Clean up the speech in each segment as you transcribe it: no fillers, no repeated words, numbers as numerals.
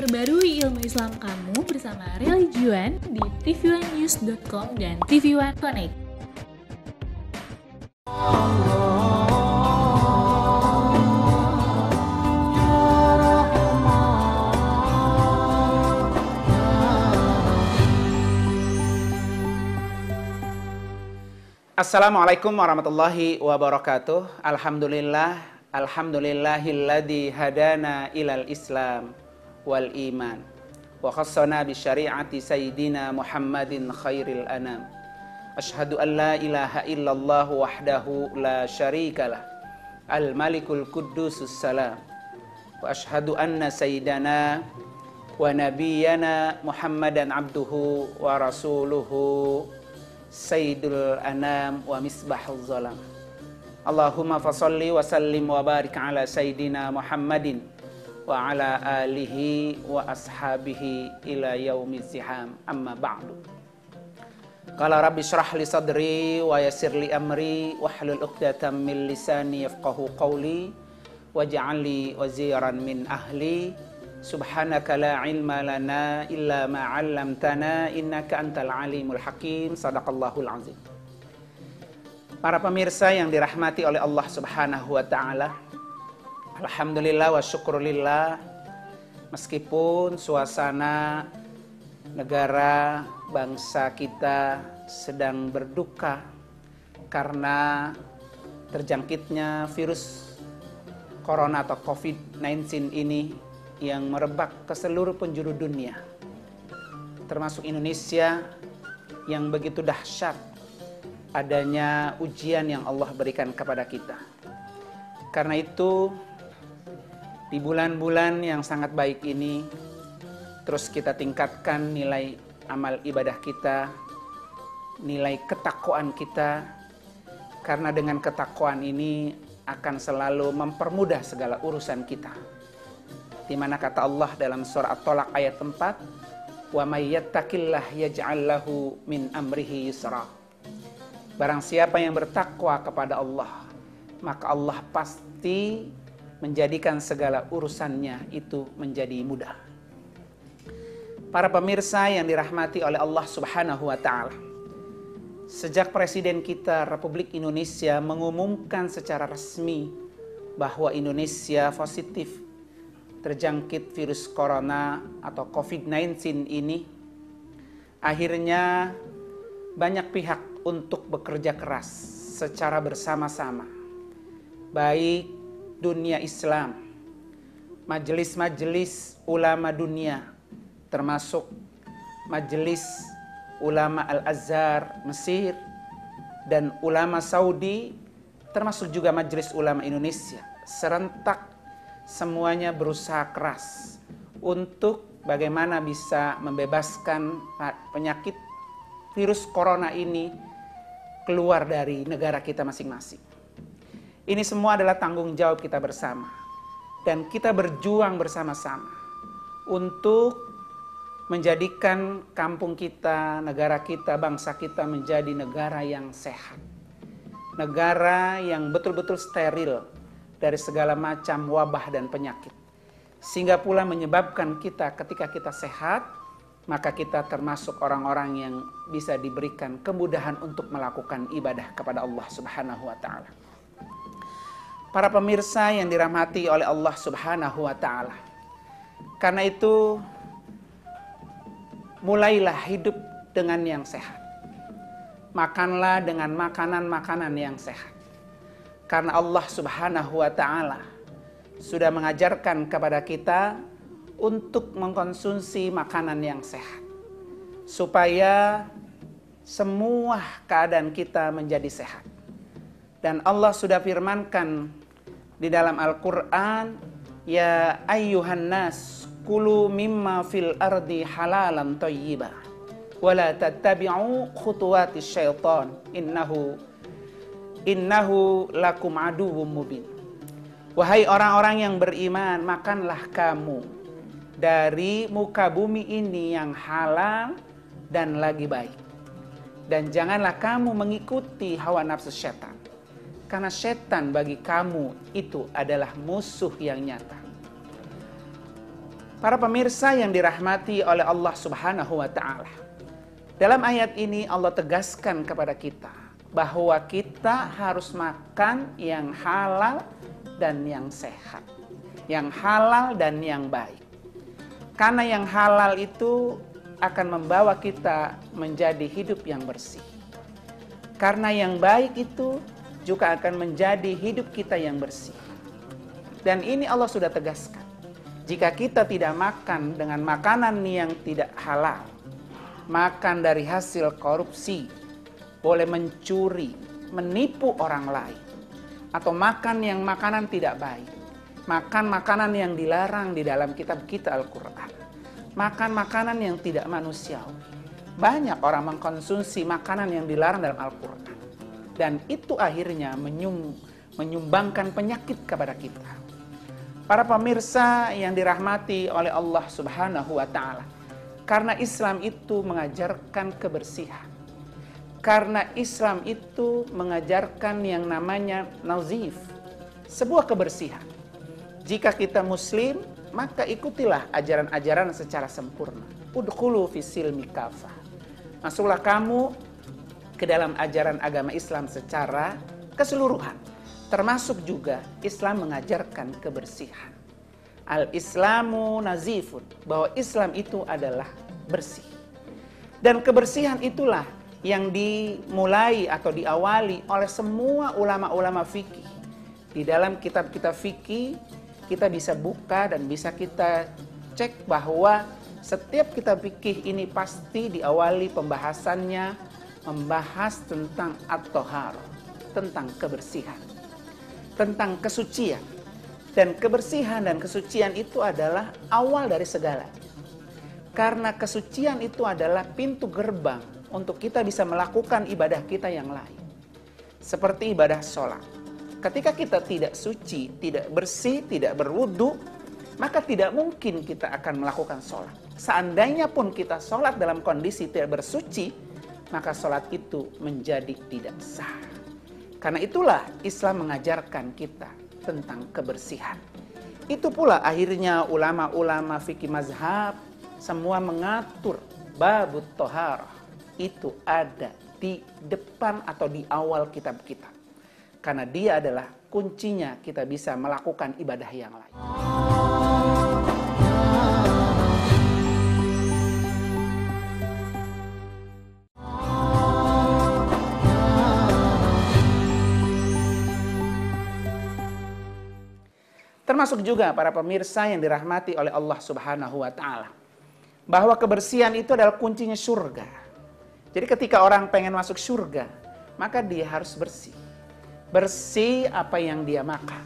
Perbarui ilmu Islam kamu bersama Religion di tv1news.com dan TV1 Connect. Assalamualaikum warahmatullahi wabarakatuh. Alhamdulillahilladzi hadana ilal Islam wal iman wa khassana bi syari'ati sayyidina Muhammadin khairil anam. Asyhadu an la ilaha illallah wahdahu la syarikalah al malikul quddusus salam wa asyhadu anna sayyidana wa nabiyyana Muhammadan abduhu wa rasuluhu Sayyidul Anam wa Misbahul Zalam. Allahumma fasalli wa sallim wa barik ala Sayyidina Muhammadin wa ala alihi wa ashabihi ila yaumiz ziham, amma ba'du. Qala rabbi syrah li sadri wa yassir li amri wahlul 'uqdatam min lisani yafqahu qawli waj'al li waziran min ahli. Subhanaka la ilma lana illa ma 'allamtana innaka antal alimul hakim. Shadaqallahul azim. Para pemirsa yang dirahmati oleh Allah Subhanahu wa taala, alhamdulillah wa syukurillah, meskipun suasana negara bangsa kita sedang berduka karena terjangkitnya virus corona atau COVID-19 ini yang merebak ke seluruh penjuru dunia, termasuk Indonesia yang begitu dahsyat adanya ujian yang Allah berikan kepada kita. Karena itu, di bulan-bulan yang sangat baik ini, terus kita tingkatkan nilai amal ibadah kita, nilai ketakwaan kita, karena dengan ketakwaan ini akan selalu mempermudah segala urusan kita. Di mana kata Allah dalam surah At-Tolaq ayat 4, wa may yattaqillah yaj'al lahu min amrihi yusra. Barang siapa yang bertakwa kepada Allah, maka Allah pasti menjadikan segala urusannya itu menjadi mudah. Para pemirsa yang dirahmati oleh Allah Subhanahu wa taala, sejak Presiden kita Republik Indonesia mengumumkan secara resmi bahwa Indonesia positif terjangkit virus corona atau COVID-19 ini, akhirnya banyak pihak untuk bekerja keras secara bersama-sama, baik dunia Islam, majelis-majelis ulama dunia, termasuk Majelis Ulama Al-Azhar Mesir dan ulama Saudi, termasuk juga Majelis Ulama Indonesia, serentak semuanya berusaha keras untuk bagaimana bisa membebaskan penyakit virus corona ini keluar dari negara kita masing-masing. Ini semua adalah tanggung jawab kita bersama, dan kita berjuang bersama-sama untuk menjadikan kampung kita, negara kita, bangsa kita menjadi negara yang sehat, negara yang betul-betul steril dari segala macam wabah dan penyakit. Sehingga pula menyebabkan kita ketika kita sehat, maka kita termasuk orang-orang yang bisa diberikan kemudahan untuk melakukan ibadah kepada Allah Subhanahu wa taala. Para pemirsa yang dirahmati oleh Allah Subhanahu wa taala, karena itu mulailah hidup dengan yang sehat. Makanlah dengan makanan-makanan yang sehat. Karena Allah Subhanahu wa taala sudah mengajarkan kepada kita untuk mengkonsumsi makanan yang sehat, supaya semua keadaan kita menjadi sehat. Dan Allah sudah firmankan di dalam Al-Quran, ya ayyuhan nas kulu mimma fil ardi halalan thayyiba wala tattabi'u khutuwatis syaitan innahu lakum aduwwum mubin. Wahai orang-orang yang beriman, makanlah kamu dari muka bumi ini yang halal dan lagi baik. Dan janganlah kamu mengikuti hawa nafsu setan, karena setan bagi kamu itu adalah musuh yang nyata. Para pemirsa yang dirahmati oleh Allah Subhanahu wa Ta'ala, dalam ayat ini Allah tegaskan kepada kita bahwa kita harus makan yang halal dan yang sehat, yang halal dan yang baik. Karena yang halal itu akan membawa kita menjadi hidup yang bersih. Karena yang baik itu juga akan menjadi hidup kita yang bersih. Dan ini Allah sudah tegaskan. Jika kita tidak makan dengan makanan yang tidak halal, makan dari hasil korupsi, boleh mencuri, menipu orang lain, atau makan yang makanan tidak baik, makan makanan yang dilarang di dalam kitab kita Al-Quran, makan makanan yang tidak manusiawi. Banyak orang mengkonsumsi makanan yang dilarang dalam Al-Quran, dan itu akhirnya menyumbangkan penyakit kepada kita. Para pemirsa yang dirahmati oleh Allah Subhanahu wa Ta'ala, karena Islam itu mengajarkan kebersihan, karena Islam itu mengajarkan yang namanya nazif, sebuah kebersihan. Jika kita muslim, maka ikutilah ajaran-ajaran secara sempurna. Udkhulu fisilmi kafah. Masuklah kamu ke dalam ajaran agama Islam secara keseluruhan. Termasuk juga Islam mengajarkan kebersihan. Al-Islamu nazifun, bahwa Islam itu adalah bersih. Dan kebersihan itulah yang dimulai atau diawali oleh semua ulama-ulama fikih. Di dalam kitab-kitab fikih kita bisa buka dan bisa kita cek bahwa setiap kitab fikih ini pasti diawali pembahasannya membahas tentang at-thahar, tentang kebersihan, tentang kesucian. Dan kebersihan dan kesucian itu adalah awal dari segala. Karena kesucian itu adalah pintu gerbang untuk kita bisa melakukan ibadah kita yang lain. Seperti ibadah sholat. Ketika kita tidak suci, tidak bersih, tidak berwudu, maka tidak mungkin kita akan melakukan sholat. Seandainya pun kita sholat dalam kondisi tidak bersuci, maka sholat itu menjadi tidak sah. Karena itulah Islam mengajarkan kita tentang kebersihan. Itu pula akhirnya ulama-ulama fikih mazhab semua mengatur babut toharah. Itu ada di depan atau di awal kitab-kitab. Karena dia adalah kuncinya kita bisa melakukan ibadah yang lain. Termasuk juga para pemirsa yang dirahmati oleh Allah Subhanahu wa Ta'ala, bahwa kebersihan itu adalah kuncinya surga. Jadi ketika orang pengen masuk surga, maka dia harus bersih. Bersih apa yang dia makan.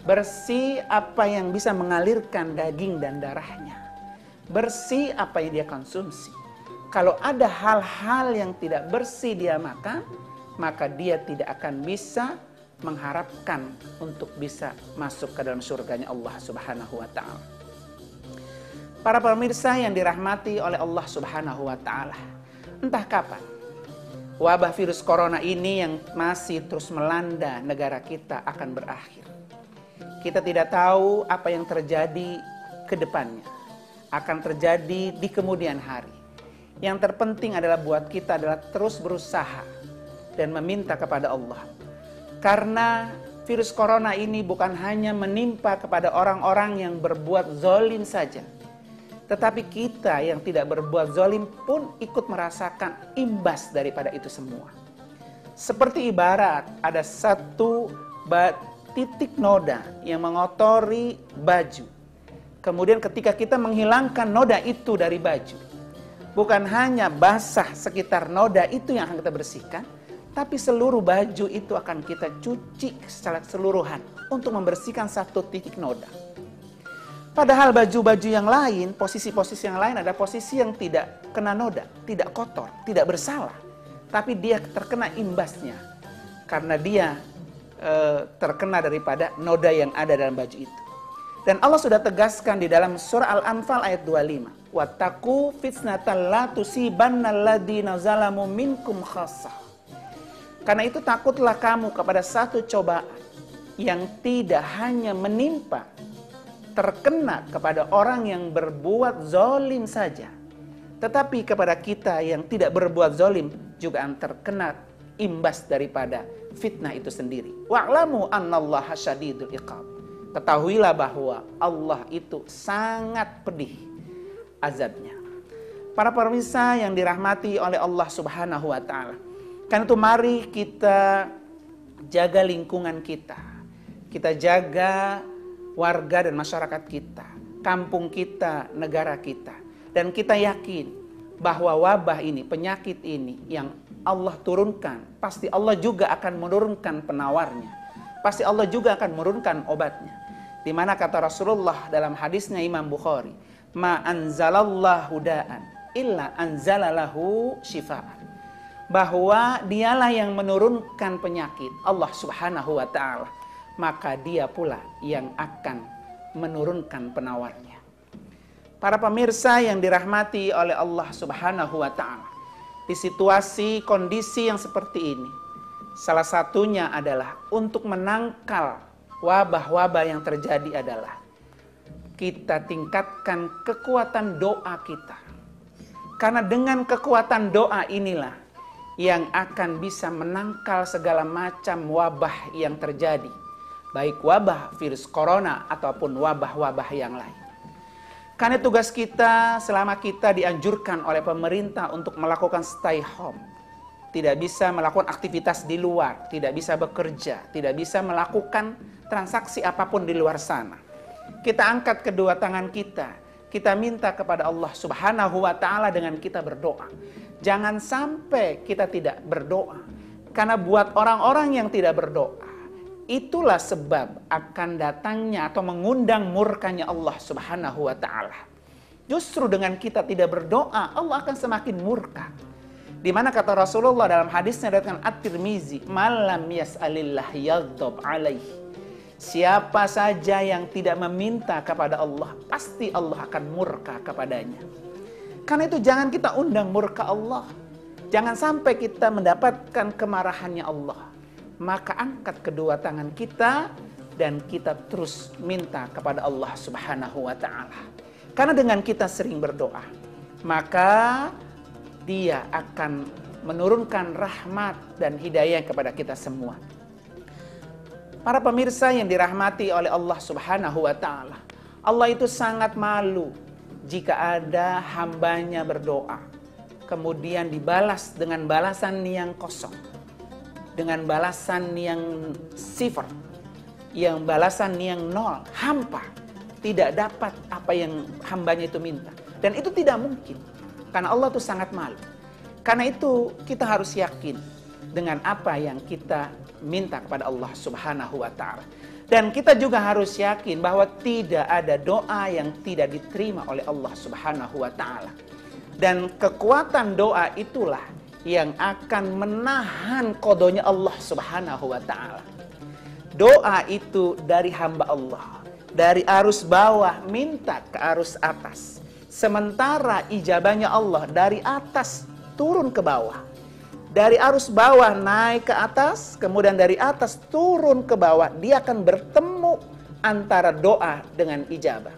Bersih apa yang bisa mengalirkan daging dan darahnya. Bersih apa yang dia konsumsi. Kalau ada hal-hal yang tidak bersih dia makan, maka dia tidak akan bisa mengharapkan untuk bisa masuk ke dalam surganya Allah Subhanahu wa Ta'ala. Para pemirsa yang dirahmati oleh Allah Subhanahu wa Ta'ala, entah kapan wabah virus corona ini yang masih terus melanda negara kita akan berakhir. Kita tidak tahu apa yang terjadi ke depannya, akan terjadi di kemudian hari. Yang terpenting adalah buat kita adalah terus berusaha dan meminta kepada Allah. Karena virus corona ini bukan hanya menimpa kepada orang-orang yang berbuat zalim saja, tetapi kita yang tidak berbuat zalim pun ikut merasakan imbas daripada itu semua. Seperti ibarat ada satu titik noda yang mengotori baju. Kemudian ketika kita menghilangkan noda itu dari baju, bukan hanya basah sekitar noda itu yang akan kita bersihkan, tapi seluruh baju itu akan kita cuci secara keseluruhan untuk membersihkan satu titik noda. Padahal baju-baju yang lain, posisi-posisi yang lain ada posisi yang tidak kena noda, tidak kotor, tidak bersalah. Tapi dia terkena imbasnya karena dia terkena daripada noda yang ada dalam baju itu. Dan Allah sudah tegaskan di dalam surah Al-Anfal ayat 25. Wattaqu fitnatan la tusibanna alladziina zalamu minkum khassah. Karena itu takutlah kamu kepada satu cobaan yang tidak hanya menimpa terkena kepada orang yang berbuat zalim saja, tetapi kepada kita yang tidak berbuat zalim juga akan terkena imbas daripada fitnah itu sendiri. Wa'lamu annallaha syadidul iqab. Ketahuilah bahwa Allah itu sangat pedih azabnya. Para pemirsa yang dirahmati oleh Allah Subhanahu wa taala. Karena itu mari kita jaga lingkungan kita. Kita jaga warga dan masyarakat kita, kampung kita, negara kita. Dan kita yakin bahwa wabah ini, penyakit ini yang Allah turunkan, pasti Allah juga akan menurunkan penawarnya. Pasti Allah juga akan menurunkan obatnya. Di mana kata Rasulullah dalam hadisnya Imam Bukhari, "Ma anzalallahu da'an illa anzalalahu syifaan." Bahwa dialah yang menurunkan penyakit, Allah Subhanahu wa taala, maka dia pula yang akan menurunkan penawarnya. Para pemirsa yang dirahmati oleh Allah Subhanahu wa taala, di situasi kondisi yang seperti ini, salah satunya adalah untuk menangkal wabah-wabah yang terjadi adalah kita tingkatkan kekuatan doa kita. Karena dengan kekuatan doa inilah yang akan bisa menangkal segala macam wabah yang terjadi, baik wabah virus corona ataupun wabah-wabah yang lain. Karena tugas kita selama kita dianjurkan oleh pemerintah untuk melakukan stay home, tidak bisa melakukan aktivitas di luar, tidak bisa bekerja, tidak bisa melakukan transaksi apapun di luar sana. Kita angkat kedua tangan kita minta kepada Allah Subhanahu wa taala dengan kita berdoa. Jangan sampai kita tidak berdoa. Karena buat orang-orang yang tidak berdoa, itulah sebab akan datangnya atau mengundang murkanya Allah Subhanahu wa taala. Justru dengan kita tidak berdoa, Allah akan semakin murka. Di mana kata Rasulullah dalam hadisnya dengan At-Tirmizi, "Malam yas'alillah yaghdab alaihi." Siapa saja yang tidak meminta kepada Allah, pasti Allah akan murka kepadanya. Karena itu jangan kita undang murka Allah. Jangan sampai kita mendapatkan kemarahannya Allah. Maka angkat kedua tangan kita dan kita terus minta kepada Allah Subhanahu wa taala. Karena dengan kita sering berdoa, maka Dia akan menurunkan rahmat dan hidayah kepada kita semua. Para pemirsa yang dirahmati oleh Allah Subhanahu wa taala, Allah itu sangat malu jika ada hambanya berdoa, kemudian dibalas dengan balasan yang kosong, dengan balasan yang sifar, yang balasan yang nol, hampa, tidak dapat apa yang hambanya itu minta. Dan itu tidak mungkin, karena Allah itu sangat malu. Karena itu kita harus yakin dengan apa yang kita minta kepada Allah Subhanahu wa taala. Dan kita juga harus yakin bahwa tidak ada doa yang tidak diterima oleh Allah Subhanahu wa taala. Dan kekuatan doa itulah yang akan menahan qadanya Allah Subhanahu wa taala. Doa itu dari hamba Allah, dari arus bawah minta ke arus atas. Sementara ijabahnya Allah dari atas turun ke bawah. Dari arus bawah naik ke atas, kemudian dari atas turun ke bawah. Dia akan bertemu antara doa dengan ijabah.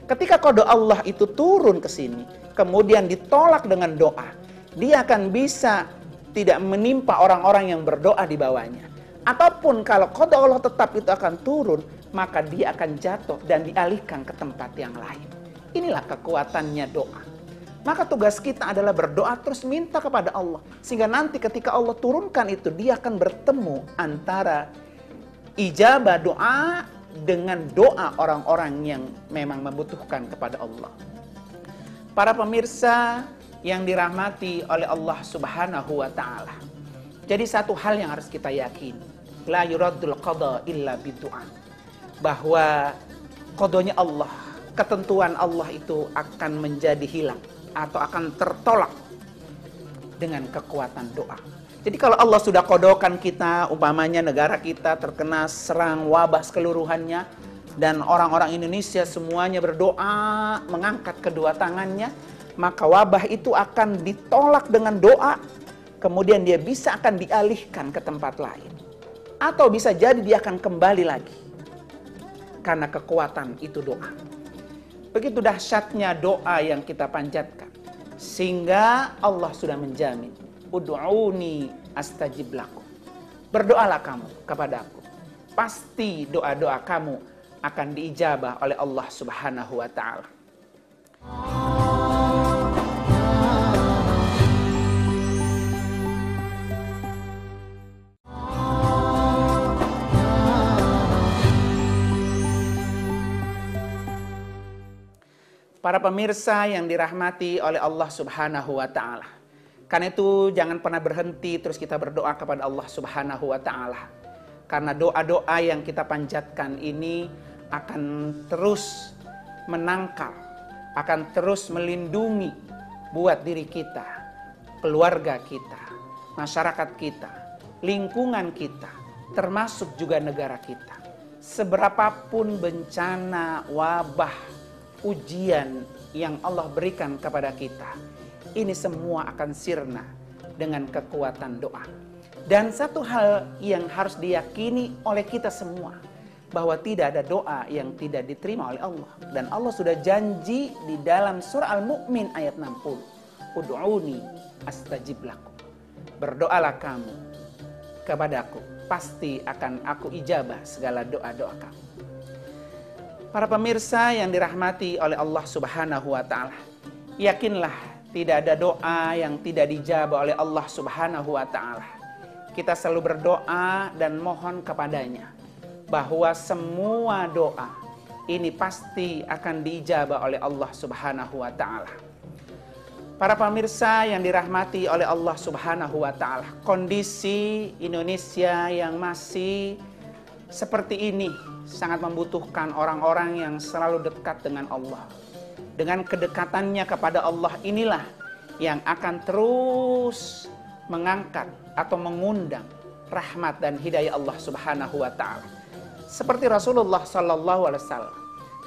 Ketika qada Allah itu turun ke sini, kemudian ditolak dengan doa, dia akan bisa tidak menimpa orang-orang yang berdoa di bawahnya. Ataupun kalau qada Allah tetap itu akan turun, maka dia akan jatuh dan dialihkan ke tempat yang lain. Inilah kekuatannya doa. Maka tugas kita adalah berdoa terus minta kepada Allah. Sehingga nanti ketika Allah turunkan itu, dia akan bertemu antara ijabah doa dengan doa orang-orang yang memang membutuhkan kepada Allah. Para pemirsa yang dirahmati oleh Allah Subhanahu wa ta'ala. Jadi satu hal yang harus kita yakini. La yuraddul qada illa bidu'a. Bahwa qadanya Allah, ketentuan Allah itu akan menjadi hilang atau akan tertolak dengan kekuatan doa. Jadi kalau Allah sudah kodokan kita, umpamanya negara kita terkena serang wabah sekeluruhannya, dan orang-orang Indonesia semuanya berdoa, mengangkat kedua tangannya, maka wabah itu akan ditolak dengan doa, kemudian dia bisa akan dialihkan ke tempat lain. Atau bisa jadi dia akan kembali lagi. karena kekuatan itu doa. Begitu dahsyatnya doa yang kita panjatkan, sehingga Allah sudah menjamin, ud'uni astajib lakum. Berdoalah kamu kepadaku, pasti doa-doa kamu akan diijabah oleh Allah Subhanahu wa ta'ala. Para pemirsa yang dirahmati oleh Allah Subhanahu wa ta'ala. Karena itu jangan pernah berhenti terus kita berdoa kepada Allah Subhanahu wa ta'ala. Karena doa-doa yang kita panjatkan ini akan terus menangkal, akan terus melindungi buat diri kita, keluarga kita, masyarakat kita, lingkungan kita, termasuk juga negara kita. Seberapapun bencana, wabah, ujian yang Allah berikan kepada kita, ini semua akan sirna dengan kekuatan doa. Dan satu hal yang harus diyakini oleh kita semua, bahwa tidak ada doa yang tidak diterima oleh Allah. Dan Allah sudah janji di dalam surah Al-Mu'min ayat 60, ud'uni astajib lakum. Berdoalah kamu kepadaku, pasti akan aku ijabah segala doa-doa kamu. Para pemirsa yang dirahmati oleh Allah Subhanahu wa ta'ala, yakinlah tidak ada doa yang tidak dijabah oleh Allah Subhanahu wa ta'ala. Kita selalu berdoa dan mohon kepadanya bahwa semua doa ini pasti akan diijabah oleh Allah Subhanahu wa ta'ala. Para pemirsa yang dirahmati oleh Allah Subhanahu wa ta'ala, kondisi Indonesia yang masih seperti ini sangat membutuhkan orang-orang yang selalu dekat dengan Allah. Dengan kedekatannya kepada Allah inilah yang akan terus mengangkat atau mengundang rahmat dan hidayah Allah Subhanahu wa ta'ala. Seperti Rasulullah sallallahu alaihi wasallam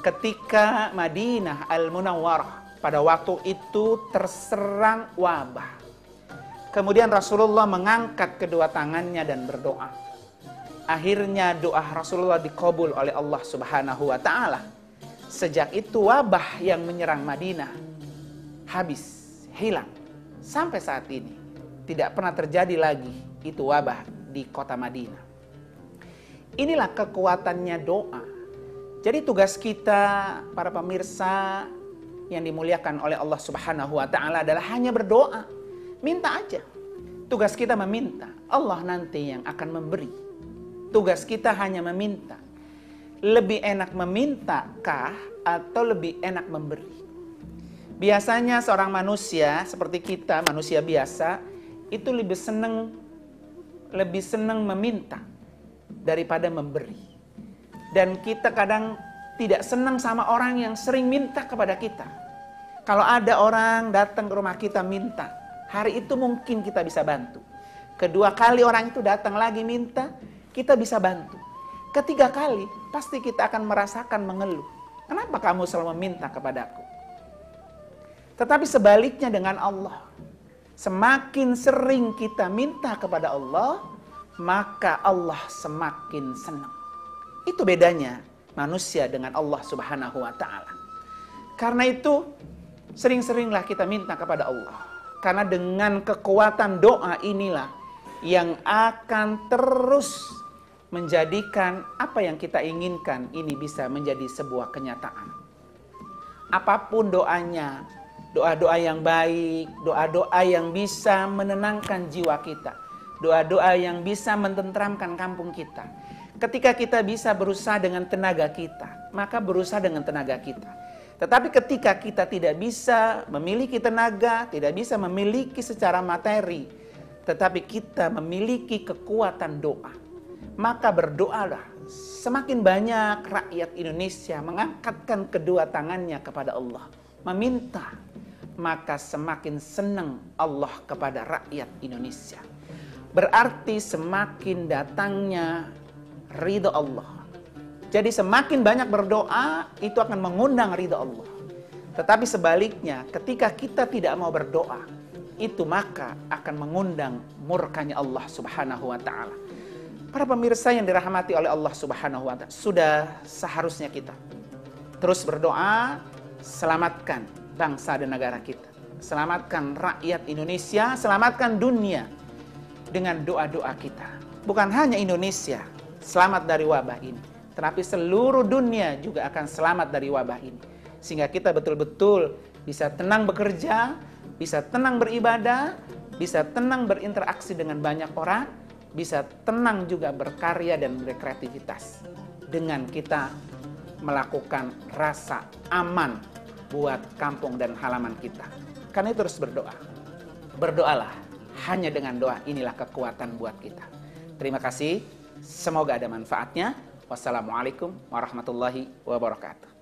ketika Madinah Al-Munawwarah pada waktu itu terserang wabah. Kemudian Rasulullah mengangkat kedua tangannya dan berdoa. Akhirnya doa Rasulullah dikabul oleh Allah Subhanahu wa ta'ala. Sejak itu wabah yang menyerang Madinah habis, hilang. Sampai saat ini tidak pernah terjadi lagi itu wabah di kota Madinah. Inilah kekuatannya doa. Jadi tugas kita para pemirsa yang dimuliakan oleh Allah Subhanahu wa ta'ala adalah hanya berdoa. Minta aja. Tugas kita meminta, Allah nanti yang akan memberi. Tugas kita hanya meminta. Lebih enak memintakah atau lebih enak memberi? Biasanya seorang manusia seperti kita, manusia biasa, itu lebih senang meminta daripada memberi. Dan kita kadang tidak senang sama orang yang sering minta kepada kita. Kalau ada orang datang ke rumah kita minta, hari itu mungkin kita bisa bantu. Kedua kali orang itu datang lagi minta, kita bisa bantu. Ketiga kali, pasti kita akan merasakan mengeluh. Kenapa kamu selalu meminta kepadaku? Tetapi sebaliknya dengan Allah. Semakin sering kita minta kepada Allah, maka Allah semakin senang. Itu bedanya manusia dengan Allah Subhanahu wa ta'ala. Karena itu, sering-seringlah kita minta kepada Allah. Karena dengan kekuatan doa inilah yang akan terus menjadikan apa yang kita inginkan ini bisa menjadi sebuah kenyataan. Apapun doanya, doa-doa yang baik, doa-doa yang bisa menenangkan jiwa kita, doa-doa yang bisa mententeramkan kampung kita. Ketika kita bisa berusaha dengan tenaga kita, maka berusaha dengan tenaga kita. Tetapi ketika kita tidak bisa memiliki tenaga, tidak bisa memiliki secara materi, tetapi kita memiliki kekuatan doa, maka berdoalah. Semakin banyak rakyat Indonesia mengangkatkan kedua tangannya kepada Allah, meminta, maka semakin senang Allah kepada rakyat Indonesia. Berarti semakin datangnya ridha Allah. Jadi semakin banyak berdoa, itu akan mengundang ridha Allah. Tetapi sebaliknya, ketika kita tidak mau berdoa, itu maka akan mengundang murkanya Allah Subhanahu wa ta'ala. Para pemirsa yang dirahmati oleh Allah Subhanahu wa Ta'ala, sudah seharusnya kita terus berdoa, selamatkan bangsa dan negara kita, selamatkan rakyat Indonesia, selamatkan dunia dengan doa-doa kita. Bukan hanya Indonesia selamat dari wabah ini, tetapi seluruh dunia juga akan selamat dari wabah ini. Sehingga kita betul-betul bisa tenang bekerja, bisa tenang beribadah, bisa tenang berinteraksi dengan banyak orang, bisa tenang juga berkarya dan berkreativitas dengan kita melakukan rasa aman buat kampung dan halaman kita. Karena itu terus berdoa. Berdoalah, hanya dengan doa inilah kekuatan buat kita. Terima kasih, semoga ada manfaatnya. Wassalamualaikum warahmatullahi wabarakatuh.